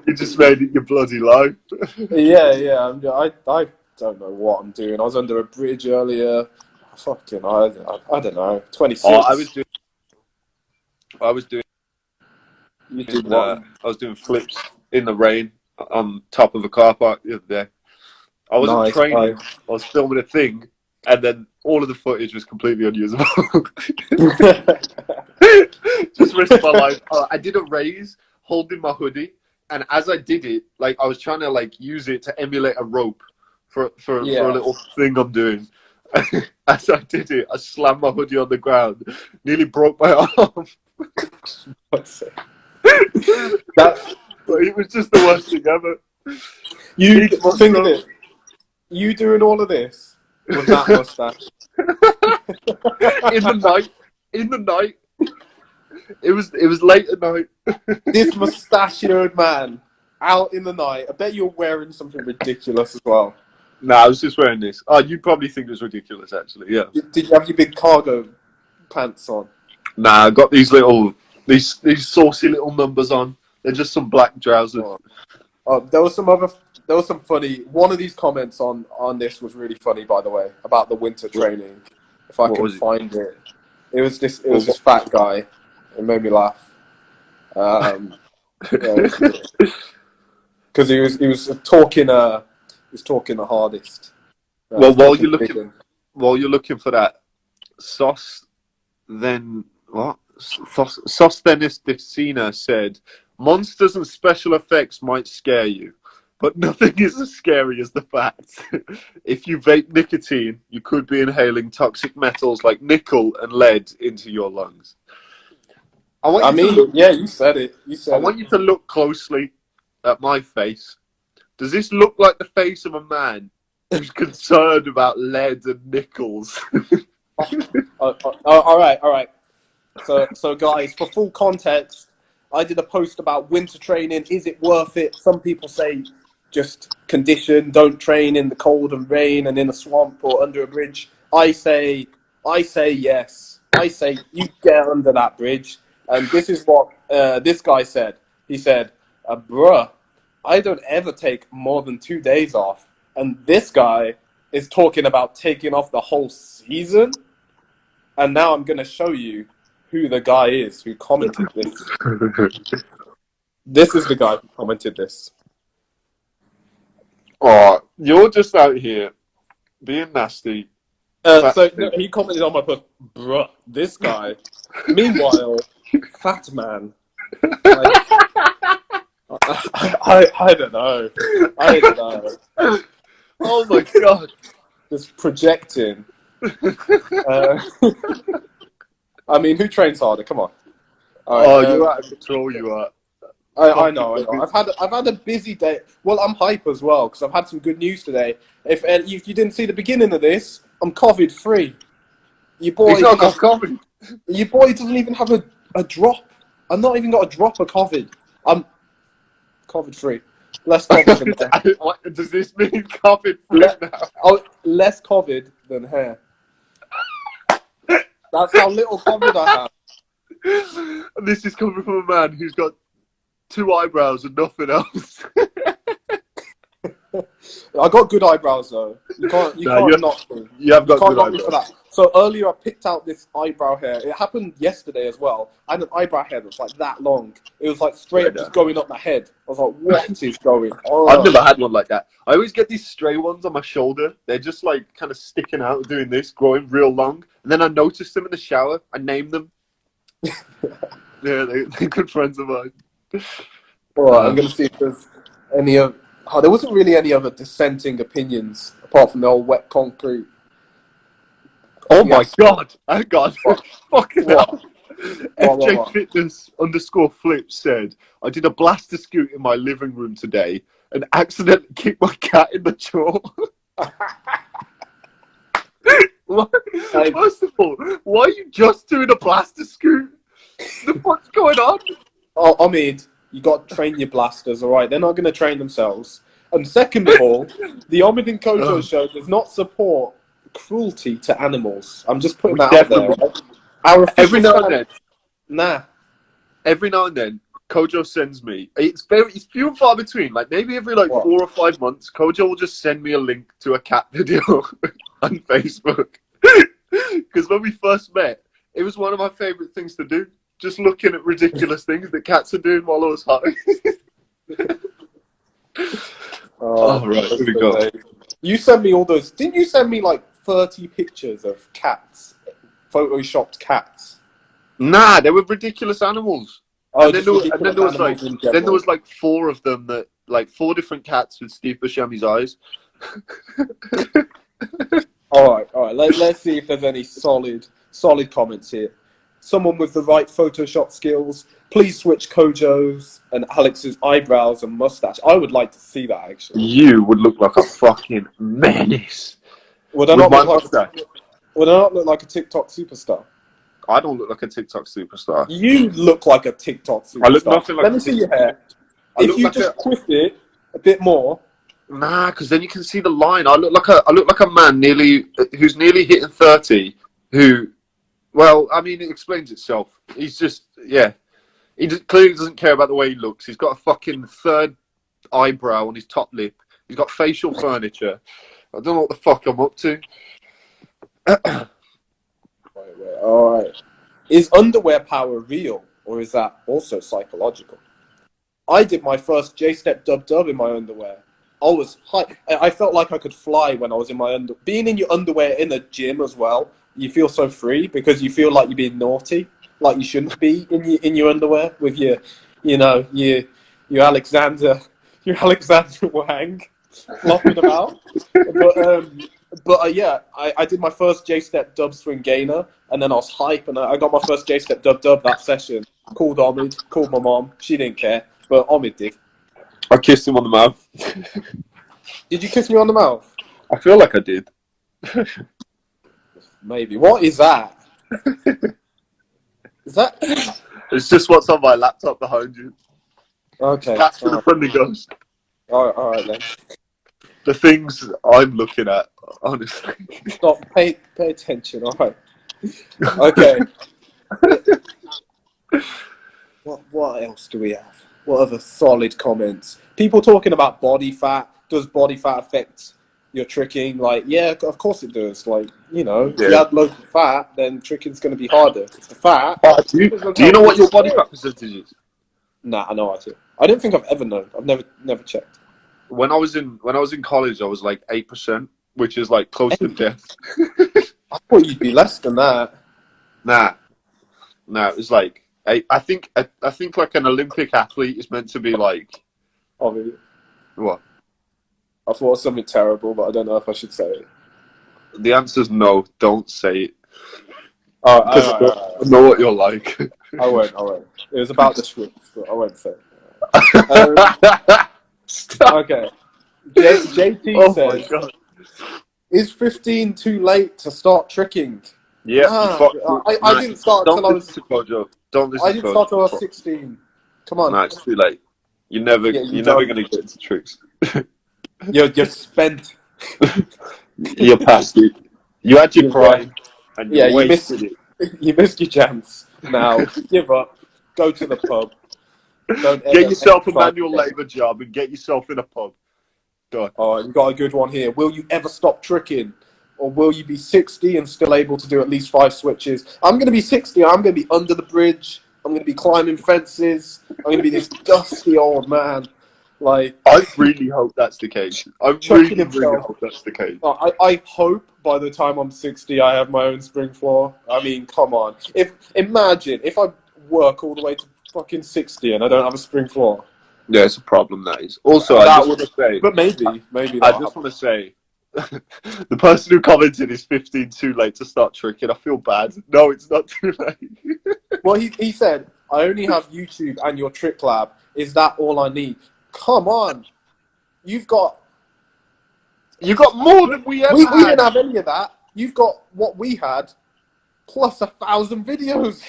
You just made it your bloody life. Yeah. I don't know what I'm doing. I was under a bridge earlier. Fucking, I don't know. 26. Oh, I was doing. You did what? I was doing flips in the rain on top of a car park the other day. I wasn't training. I was filming a thing, and then all of the footage was completely unusable. Just risked my life. I did a raise holding my hoodie, and as I did it, like I was trying to like use it to emulate a rope for a little thing I'm doing. As I did it, I slammed my hoodie on the ground, nearly broke my arm. But it was just the worst thing ever. You doing all of this with that mustache? In the night. It was late at night. This mustachioed man out in the night. I bet you're wearing something ridiculous as well. Nah, I was just wearing this. Oh, you probably think it was ridiculous, actually. Yeah. Did you have your big cargo pants on? Nah, I got these saucy little numbers on. They're just some black trousers. There was some funny. One of these comments on this was really funny, by the way, about the winter training. If I can find it, it was this fat guy. It made me laugh. Because he was talking the hardest. Well, while you're looking for that, Sos then what? Sosthenes Dicina said, "Monsters and special effects might scare you, but nothing is as scary as the fact. If you vape nicotine, you could be inhaling toxic metals like nickel and lead into your lungs." You said it. I want you to look closely at my face. Does this look like the face of a man who's concerned about lead and nickels? All right. So guys, for full context, I did a post about winter training. Is it worth it? Some people say just condition, don't train in the cold and rain and in a swamp or under a bridge. I say yes. I say you get under that bridge. And this is what this guy said. He said, bruh, I don't ever take more than 2 days off. And this guy is talking about taking off the whole season. And now I'm going to show you who the guy is who commented this. This is the guy who commented this. Oh, you're just out here being nasty. He commented on my post, bruh, this guy. Meanwhile, fat man. Like, I don't know. Oh my god. Just projecting. I mean, who trains harder? Come on. You're out of control, you are. I know. I've had a busy day. Well, I'm hype as well because I've had some good news today. If you didn't see the beginning of this, I'm COVID free. Your boy, he's not got COVID. Your boy doesn't even have a drop. I've not even got a drop of COVID. I'm COVID free. Less COVID than hair. What does this mean? COVID free now? Oh, less COVID than hair. That's how little COVID I have. And this is coming from a man who's got 2 eyebrows and nothing else. I got good eyebrows though. You can't knock me. You have got good knock me eyebrows. for that. So earlier I picked out this eyebrow hair. It happened yesterday as well. I had an eyebrow hair that was like that long. It was like straight up just going up my head. I was like, what is going on? I've never had one like that. I always get these stray ones on my shoulder. They're just like kind of sticking out, doing this, growing real long. And then I noticed them in the shower. I named them. Yeah, they're good friends of mine. Alright, I'm going to see if there's any of... Oh, there wasn't really any other dissenting opinions apart from the old wet concrete. Oh my god! I got fucking hell. What? FJ Fitness _flip said, I did a blaster scoot in my living room today and accidentally kicked my cat in the jaw. First of all, why are you just doing a blaster scoot? The fuck's going on? Oh, OMID, you got to train your blasters, alright? They're not going to train themselves. And second of all, the OMID Kojo show does not support cruelty to animals. I'm just putting that out there. Right? Every now and then. Nah. Every now and then, Kojo sends me. It's few and far between. Like maybe every 4 or 5 months, Kojo will just send me a link to a cat video on Facebook. Because when we first met, it was one of my favorite things to do. Just looking at ridiculous things that cats are doing while I was high. Oh, right, here we go. You sent me all those. Didn't you send me like 30 pictures of cats, photoshopped cats? Nah, they were ridiculous animals. Oh, and then there was like 4 of them that 4 different cats with Steve Buscemi's eyes. All right. Let's see if there's any solid comments here. Someone with the right Photoshop skills, please switch Kojo's and Alex's eyebrows and mustache. I would like to see that, actually. You would look like a fucking menace. Would I not look like a TikTok superstar? I don't look like a TikTok superstar. You look like a TikTok superstar. I look nothing like Let me see your hair. If you just twist it a bit more. Nah, because then you can see the line. I look like a man who's nearly hitting 30, who... Well, I mean, it explains itself. He's just, yeah. He clearly doesn't care about the way he looks. He's got a fucking 3rd eyebrow on his top lip. He's got facial furniture. I don't know what the fuck I'm up to. Wait. All right. Is underwear power real? or is that also psychological? I did my first J-step dub-dub in my underwear. I was hype. I felt like I could fly when I was in my being in your underwear in a gym as well. You feel so free because you feel like you're being naughty, like you shouldn't be in your underwear with your, you know, your Alexander Wang flopping about. But yeah, I did my first J-step dub swing gainer, and then I was hype, and I got my first J-step dub that session. Called Omid, called my mom. She didn't care, but Omid did. I kissed him on the mouth. Did you kiss me on the mouth? I feel like I did. Maybe. What is that? Is that? It's just what's on my laptop behind you. Okay. That's for the friendly ghost. All right then. The things I'm looking at, honestly. Stop. Pay attention. All right. Okay. What else do we have? What other solid comments? People talking about body fat. Does body fat affect your tricking? Like, yeah, of course it does. Like, you know, if you have loads of fat, then tricking's going to be harder. It's the fat. Do you know what your body fat percentage is? Nah, I know I do. I don't think I've ever known. I've never checked. When I was in college, I was like 8%, which is like close to death. I thought you'd be less than that. Nah, it was like I think like an Olympic athlete is meant to be like. Obviously. What? I thought it was something terrible, but I don't know if I should say it. The answer's no. Don't say it. Oh, I know what you're like. I won't. It was about the Schwitz, but I won't say it. Okay. JT says, is 15 too late to start tricking? Yeah. I didn't start until I was... Don't listen I didn't start until I was 16. Come on. No, it's too late. You're never going to get into tricks. You're spent. You're past it. You had your prime, and you wasted it. You missed your chance. Now, give up. Go to the pub. Get yourself a manual labour job and get yourself in a pub. Done. Oh, you got a good one here. Will you ever stop tricking? Or will you be 60 and still able to do at least 5 switches? I'm going to be 60. I'm going to be under the bridge. I'm going to be climbing fences. I'm going to be this dusty old man. Like, I really hope that's the case. I really hope that's the case. I hope by the time I'm 60, I have my own spring floor. I mean, come on. Imagine if I work all the way to fucking 60 and I don't have a spring floor. Yeah, it's a problem, that is. Also, but maybe. I just want to say, the person who commented is 15 too late to start tricking. I feel bad. No, it's not too late. Well, he said, I only have YouTube and your trick lab. Is that all I need? Come on. You've got more than we ever had. We didn't have any of that. You've got what we had, plus 1,000 videos.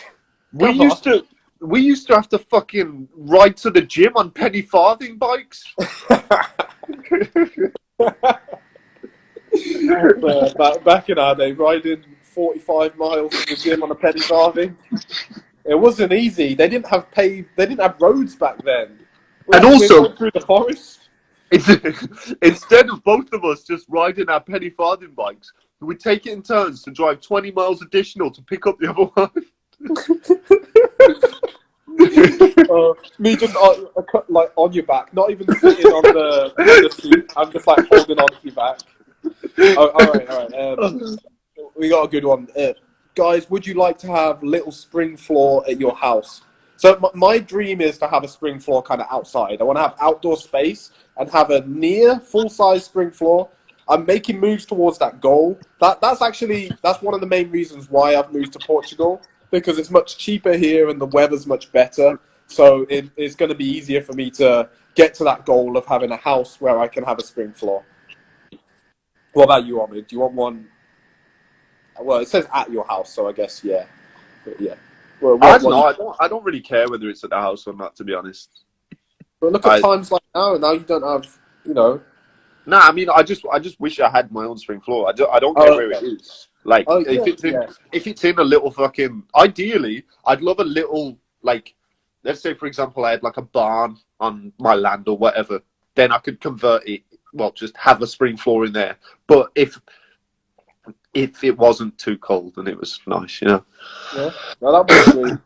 We used to have to fucking ride to the gym on penny farthing bikes. Back in our day, riding 45 miles to the gym on a penny farthing. It wasn't easy. They didn't have roads back then. And also through the forest. Instead of both of us just riding our penny farthing bikes, we'd take it in turns to drive 20 miles additional to pick up the other one. Me just like on your back, not even sitting on the seat. I'm just like holding on to your back. All right. We got a good one. Guys, would you like to have little spring floor at your house? So my dream is to have a spring floor kind of outside. I want to have outdoor space and have a near full-size spring floor. I'm making moves towards that goal. That's one of the main reasons why I've moved to Portugal, because it's much cheaper here and the weather's much better. So it's going to be easier for me to get to that goal of having a house where I can have a spring floor. What about you, Omid? Do you want one? Well, it says at your house, so I guess, yeah. But, yeah. Well, I don't really care whether it's at the house or not, to be honest. But look at times like now, and now you don't have, Nah, I mean, I just wish I had my own spring floor. I don't care where it is. Like, if it's in a little fucking... Ideally, I'd love a little, like... Let's say, for example, I had like a barn on my land or whatever. Then I could convert it. Well, just have a spring floor in there. But if it wasn't too cold and it was nice, Yeah, no, that was sweet.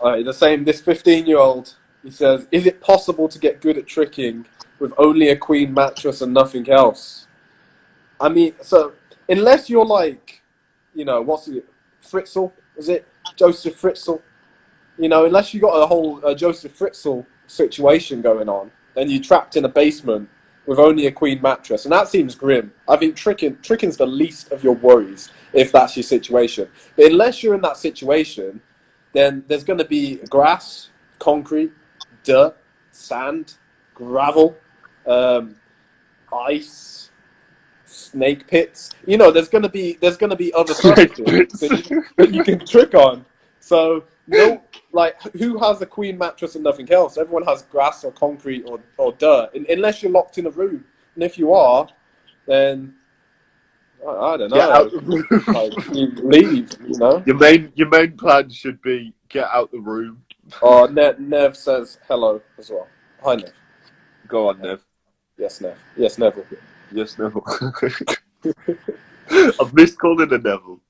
This 15-year-old, he says, is it possible to get good at tricking with only a queen mattress and nothing else? I mean, so unless you're like, what's it, Fritzl? Is it Joseph Fritzl? Unless you got a whole Joseph Fritzl situation going on, then you're trapped in a basement with only a queen mattress, and that seems grim. I think tricking's the least of your worries if that's your situation. But unless you're in that situation, then there's going to be grass, concrete, dirt, sand, gravel, ice, snake pits. There's going to be other surfaces that you can trick on. So who has a queen mattress and nothing else? Everyone has grass or concrete or dirt, unless you're locked in a room. And if you are, then I don't know. Get out the room. Like, you leave. Your main plan should be get out the room. Oh, Nev says hello as well. Hi, Nev. Go on, Nev. Yes, Nev. Yes, Neville. Yes, Neville. I've missed calling her Neville.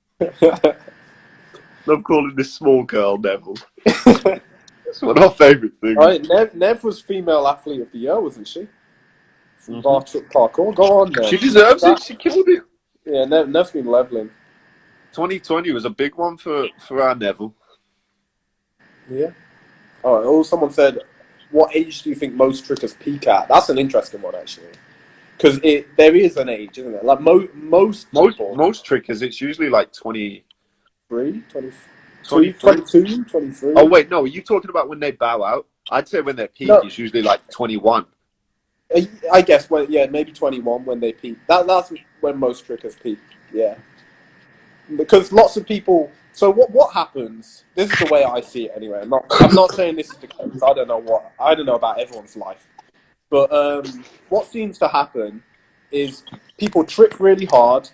Love calling this small girl Neville. That's one of our favourite things. Right, Nev was Female Athlete of the Year, wasn't she? From bar trick parkour. Go on, Nev. She deserves it. She killed it. Yeah, Nev's been levelling. 2020 was a big one for our Neville. Yeah. Oh, someone said, what age do you think most trickers peak at? That's an interesting one, actually. Because there is an age, isn't it? Like most trickers, it's usually like 20... 22, 23. Oh, wait, no. Are you talking about when they bow out? I'd say when they peak, it's usually like 21. I guess, maybe 21 when they peak. That's when most trickers peak, yeah. Because lots of people... So what happens... This is the way I see it anyway. I'm not saying this is the case. I don't know about everyone's life. But what seems to happen is people trick really hard,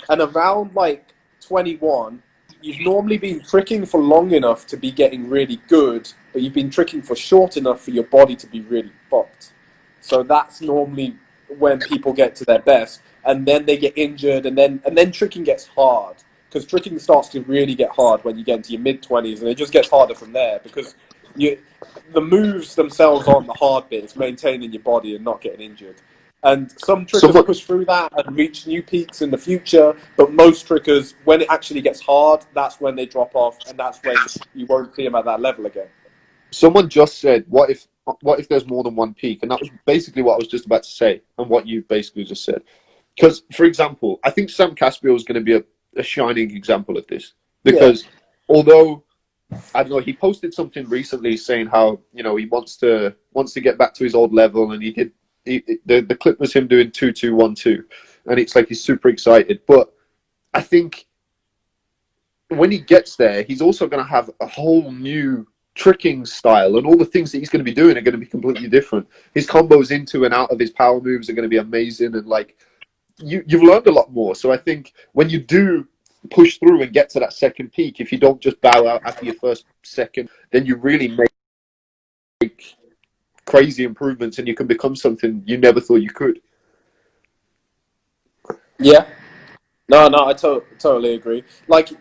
and around like 21... You've normally been tricking for long enough to be getting really good, but you've been tricking for short enough for your body to be really fucked. So that's normally when people get to their best, and then they get injured, and then tricking gets hard. Because tricking starts to really get hard when you get into your mid-20s, and it just gets harder from there, because the moves themselves aren't the hard bit, it's maintaining your body and not getting injured. And some trickers push through that and reach new peaks in the future, but most trickers, when it actually gets hard, that's when they drop off, and that's when you won't see them at that level again. Someone just said, what if there's more than one peak? And that was basically what I was just about to say, and what you basically just said. Because, for example, I think Sam Caspio is going to be a shining example of this. Because although, I don't know, he posted something recently saying how, he wants to get back to his old level, and the clip was him doing 2-2-1-2, and it's like he's super excited. But I think when he gets there, he's also going to have a whole new tricking style, and all the things that he's going to be doing are going to be completely different. His combos into and out of his power moves are going to be amazing, and like you've learned a lot more. So I think when you do push through and get to that second peak, if you don't just bow out after your first second, then you really make crazy improvements, and you can become something you never thought you could. Yeah. No, I totally agree. Like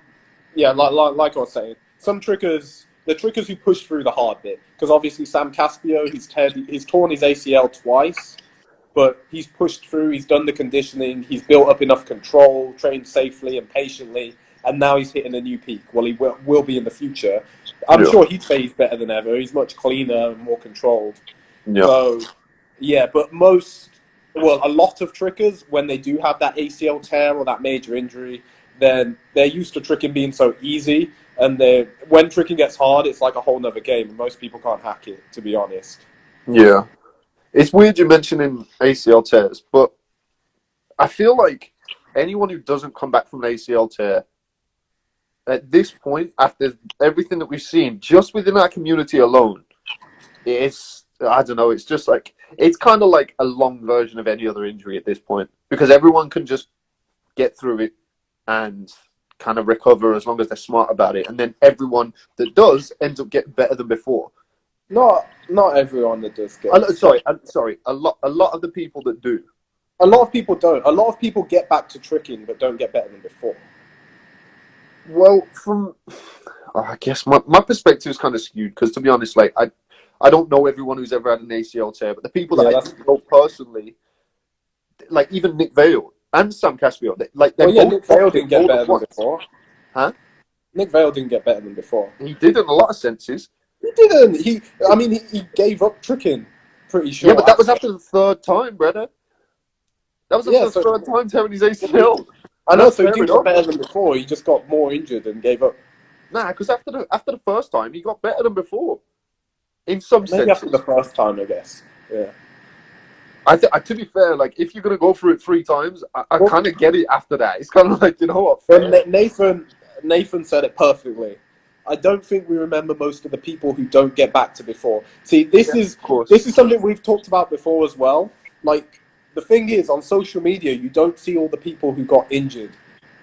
I was saying, some trickers, the trickers who push through the hard bit, because obviously Sam Caspio, he's torn his ACL twice, but he's pushed through, he's done the conditioning, he's built up enough control, trained safely and patiently, and now he's hitting a new peak. Well, he will be in the future. I'm sure he'd say he's better than ever. He's much cleaner and more controlled. Yeah. So, but a lot of trickers, when they do have that ACL tear or that major injury, then they're used to tricking being so easy, and when tricking gets hard, it's like a whole nother game, and most people can't hack it, to be honest. Yeah. It's weird you're mentioning ACL tears, but I feel like anyone who doesn't come back from an ACL tear, at this point, after everything that we've seen, just within our community alone, I don't know, it's just like, it's kind of like a long version of any other injury at this point, because everyone can just get through it and kind of recover as long as they're smart about it, and then everyone that does ends up getting better than before. Not everyone that does get. Sorry. A lot of the people that do. A lot of people don't. A lot of people get back to tricking but don't get better than before. Well, I guess my perspective is kind of skewed because, to be honest, like I don't know everyone who's ever had an ACL tear, but the people that I do know personally, like even Nick Vale and Sam Caspio, they both Nick Vale didn't get more better than than once. before. Huh? Nick Vale didn't get better than before. He did in a lot of senses. He didn't. He gave up tricking pretty sure. Yeah, but that was after the third time, brother. That was after the third time tearing his ACL. I know, so he didn't get better than before. He just got more injured and gave up. Nah, because after the first time, he got better than before. In some sense. Maybe after the first time, I guess. Yeah. To be fair, like if you're gonna go through it 3 times, I kind of get it after that. It's kind of like, you know what? Well, Nathan said it perfectly. I don't think we remember most of the people who don't get back to before. See, this is something we've talked about before as well. Like the thing is, on social media, you don't see all the people who got injured.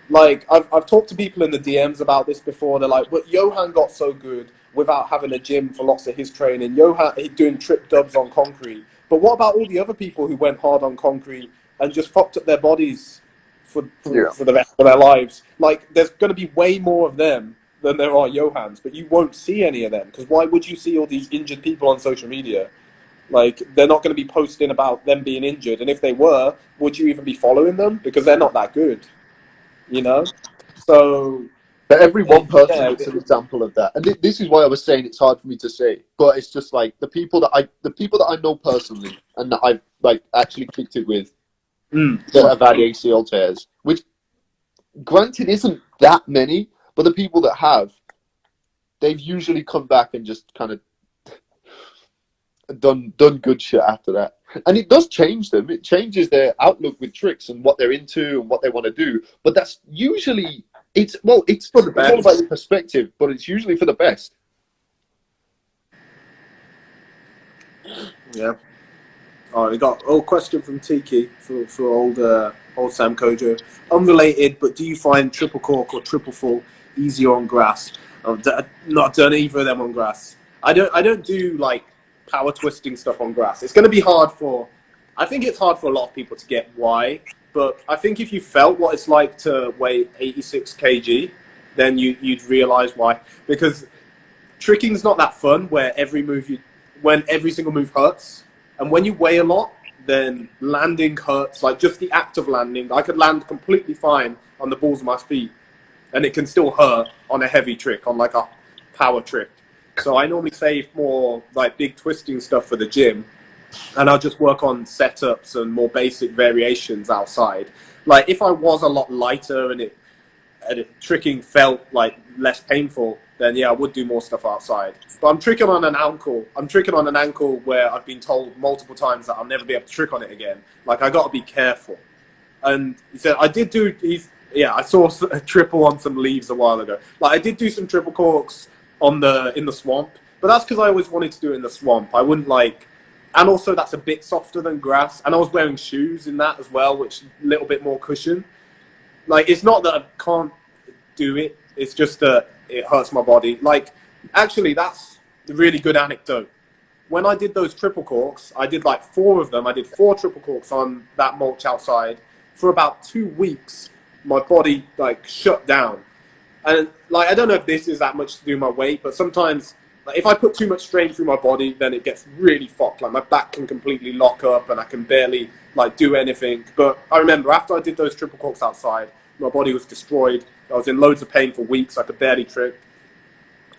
Like I've talked to people in the DMs about this before. They're like, "But Johan got so good without having a gym for lots of his training. Johan doing trip dubs on concrete." But what about all the other people who went hard on concrete and just fucked up their bodies for the rest of their lives? Like, there's going to be way more of them than there are Johans, but you won't see any of them. Because why would you see all these injured people on social media? Like, they're not going to be posting about them being injured. And if they were, would you even be following them? Because they're not that good, you know? So... But every one person is an example of that, and this is why I was saying it's hard for me to say. But it's just like the people that I know personally, and that I've like actually kicked it with, that have had ACL tears. Which, granted, isn't that many, but the people that have, they've usually come back and just kind of done good shit after that. And it does change them. It changes their outlook with tricks and what they're into and what they want to do. But that's usually. It's for the best. It's all about your perspective, but it's usually for the best. Yeah. All right, we got a question from Tiki for old Sam Kojo. Unrelated, but do you find triple cork or triple full easier on grass? I've not done either of them on grass. I don't do like power twisting stuff on grass. It's going to be hard I think it's hard for a lot of people to get why. But I think if you felt what it's like to weigh 86 kg, then you'd realize why. Because tricking's not that fun when every single move hurts. And when you weigh a lot, then landing hurts. Like just the act of landing. I could land completely fine on the balls of my feet, and it can still hurt on a heavy trick, on like a power trick. So I normally save more like big twisting stuff for the gym. And I'll just work on setups and more basic variations outside. Like if I was a lot lighter and tricking felt like less painful, then yeah, I would do more stuff outside. But I'm tricking on an ankle. Where I've been told multiple times that I'll never be able to trick on it again. Like I got to be careful. And he said I did do. I saw a triple on some leaves a while ago. Like I did do some triple corks in the swamp, but that's because I always wanted to do it in the swamp. I wouldn't like. And also, that's a bit softer than grass. And I was wearing shoes in that as well, which a little bit more cushion. Like, it's not that I can't do it. It's just that it hurts my body. Like, actually, that's a really good anecdote. When I did those triple corks, I did like 4 of them. I did 4 triple corks on that mulch outside. For about 2 weeks, my body, like, shut down. And, like, I don't know if this is that much to do with my weight, but sometimes... Like if I put too much strain through my body, then it gets really fucked. Like my back can completely lock up and I can barely like do anything. But I remember after I did those triple corks outside, my body was destroyed. I was in loads of pain for weeks. I could barely trick.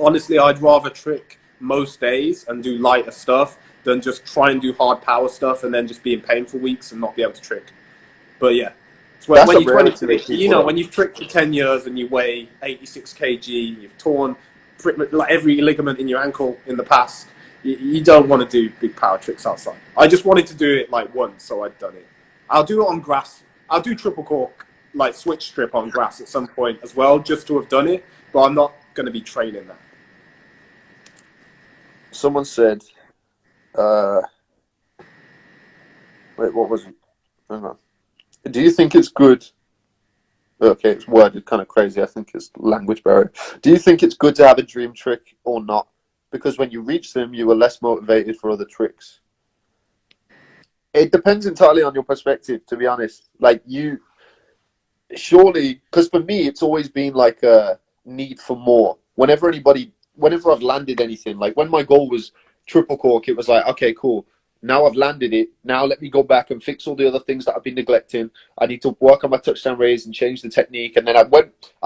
Honestly, I'd rather trick most days and do lighter stuff than just try and do hard power stuff and then just be in pain for weeks and not be able to trick. But yeah. So when you're 20, you know, when you've tricked for 10 years and you weigh 86 kg, you've torn pretty much like every ligament in your ankle in the past, you don't want to do big power tricks outside. I just wanted to do it like once, so I'd done it. I'll do it on grass. I'll do triple cork, like switch strip on grass at some point as well, just to have done it, but I'm not going to be training that. Someone said, wait, what was it? Hang on. Do you think it's good? Okay, it's worded kind of crazy. I think it's language barrier. Do you think it's good to have a dream trick or not? Because when you reach them, you are less motivated for other tricks. It depends entirely on your perspective, to be honest. Like surely, because for me, it's always been like a need for more. whenever I've landed anything, like when my goal was triple cork, it was like, okay, cool. Now I've landed it. Now let me go back and fix all the other things that I've been neglecting. I need to work on my touchdown raise and change the technique. And then I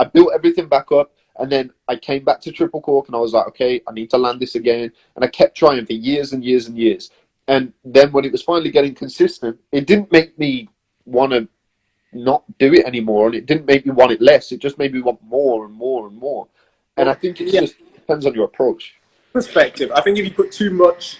built everything back up. And then I came back to triple cork and I was like, okay, I need to land this again. And I kept trying for years and years and years. And then when it was finally getting consistent, it didn't make me want to not do it anymore. And it didn't make me want it less. It just made me want more and more and more. And I think it just depends on your approach. Perspective. I think if you put too much,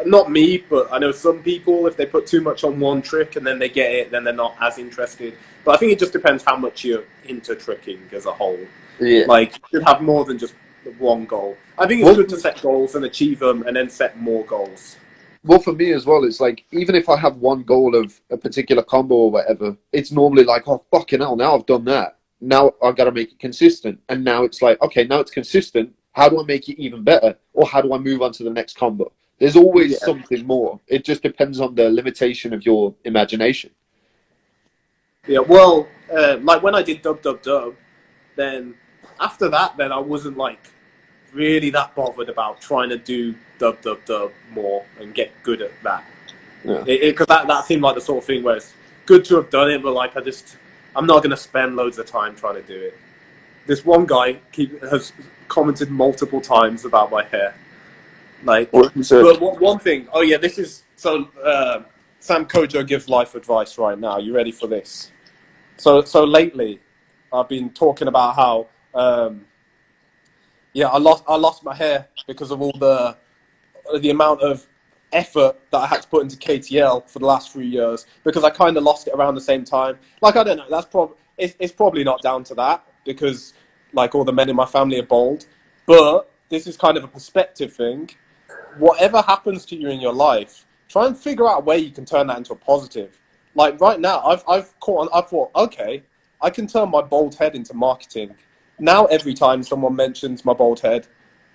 not me, but I know some people, if they put too much on one trick and then they get it, then they're not as interested. But I think it just depends how much you're into tricking as a whole. Yeah. Like, you should have more than just one goal. I think it's good to set goals and achieve them and then set more goals. Well, for me as well, it's like, even if I have one goal of a particular combo or whatever, it's normally like, oh, fucking hell, now I've done that. Now I've got to make it consistent. And now it's like, okay, now it's consistent. How do I make it even better? Or how do I move on to the next combo? There's always something more. It just depends on the limitation of your imagination. Yeah, well, like when I did dub, then after that, then I wasn't like really that bothered about trying to do dub more and get good at that. Yeah. Because that seemed like the sort of thing where it's good to have done it, but like I'm not going to spend loads of time trying to do it. This one guy has commented multiple times about my hair. Like, but one thing, oh yeah, this is, so Sam Kojo gives life advice right now. You ready for this? So lately, I've been talking about how, I lost my hair because of all the amount of effort that I had to put into KTL for the last 3 years, because I kind of lost it around the same time. Like, I don't know, it's probably not down to that, because like all the men in my family are bald, but this is kind of a perspective thing. Whatever happens to you in your life, try and figure out a way you can turn that into a positive. Like right now, I've thought, okay, I can turn my bald head into marketing. Now every time someone mentions my bald head,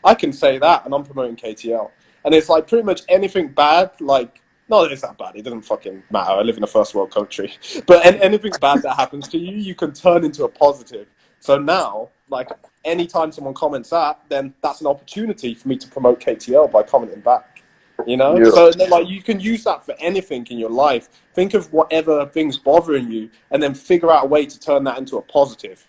I can say that, and I'm promoting KTL. And it's like pretty much anything bad, like, no, it's not bad. It doesn't fucking matter. I live in a first world country. But anything bad that happens to you, you can turn into a positive. So now, like, anytime someone comments that, then that's an opportunity for me to promote KTL by commenting back. You know? Yeah. So then, like, you can use that for anything in your life. Think of whatever thing's bothering you, and then figure out a way to turn that into a positive.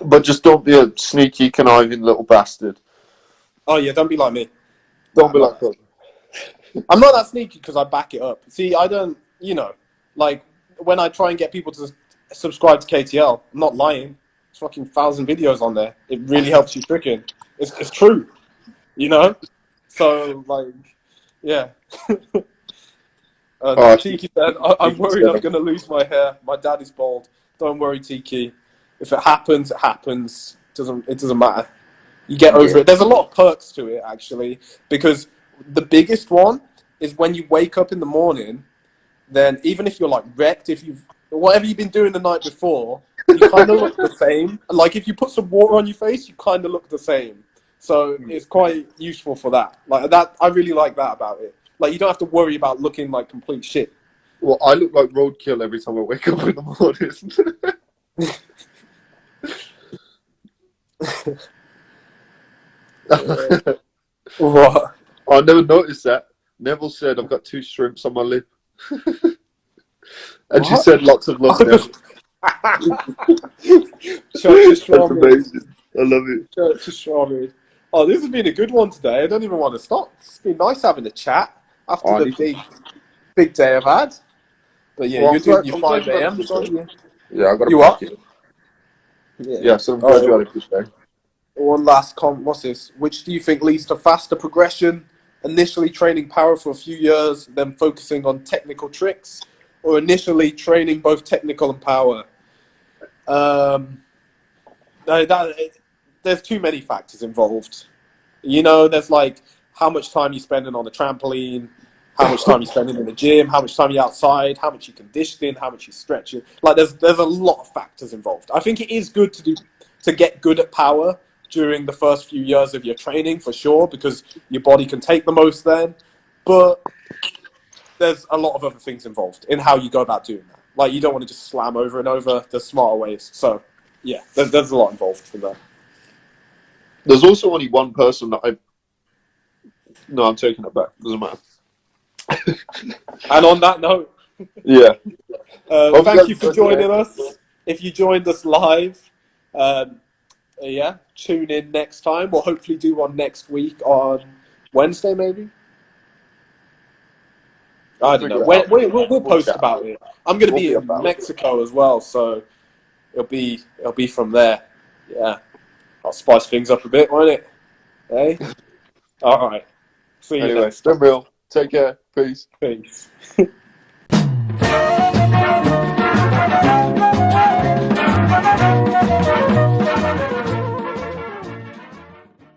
But just don't be a sneaky, conniving little bastard. Oh yeah, don't be like me. Don't be like that. I'm not that sneaky because I back it up. See, I don't, like, when I try and get people to subscribe to KTL, I'm not lying. There's fucking 1,000 videos on there. It really helps you tricking. It's true, So, like, yeah. Tiki said, I'm worried I'm going to lose my hair. My dad is bald. Don't worry, Tiki. If it happens, it happens. It doesn't matter. You get over it. There's a lot of perks to it, actually, because the biggest one is when you wake up in the morning, then even if you're like wrecked, whatever you've been doing the night before, you kind of look the same. Like if you put some water on your face, you kind of look the same. So it's quite useful for that. Like that, I really like that about it. Like you don't have to worry about looking like complete shit. Well, I look like roadkill every time I wake up in the morning. What? I never noticed that. Neville said, I've got 2 shrimps on my lip. And she said, lots of love, Neville. That's amazing. I love it. Oh, this has been a good one today. I don't even want to stop. It's been nice having a chat after the big day I've had. But yeah, you're doing your 5 a.m. Yeah, I got you up? Yeah, so I'm glad you had a good day. One last comment. What's this? Which do you think leads to faster progression? Initially training power for a few years, then focusing on technical tricks, or initially training both technical and power? There's too many factors involved. There's like how much time you're spending on the trampoline, how much time you're spending in the gym, how much time you're outside, how much you're conditioning, how much you're stretching. Like there's a lot of factors involved. I think it is good to get good at power during the first few years of your training, for sure, because your body can take the most then. But there's a lot of other things involved in how you go about doing that. Like, you don't want to just slam over and over. There's smarter ways. So, yeah, there's a lot involved in that. There's also only one person that I. No, I'm taking it back. Doesn't matter. And on that note, Yeah. thank you for joining us. If you joined us live, yeah, tune in next time. We'll hopefully do one next week on Wednesday, maybe. I don't know. We'll post about it. I'm going to be in Mexico as well, so it'll be from there. Yeah, I'll spice things up a bit, won't it? Hey, all right. See you Anyway, next time. real. Take care. Peace. Peace.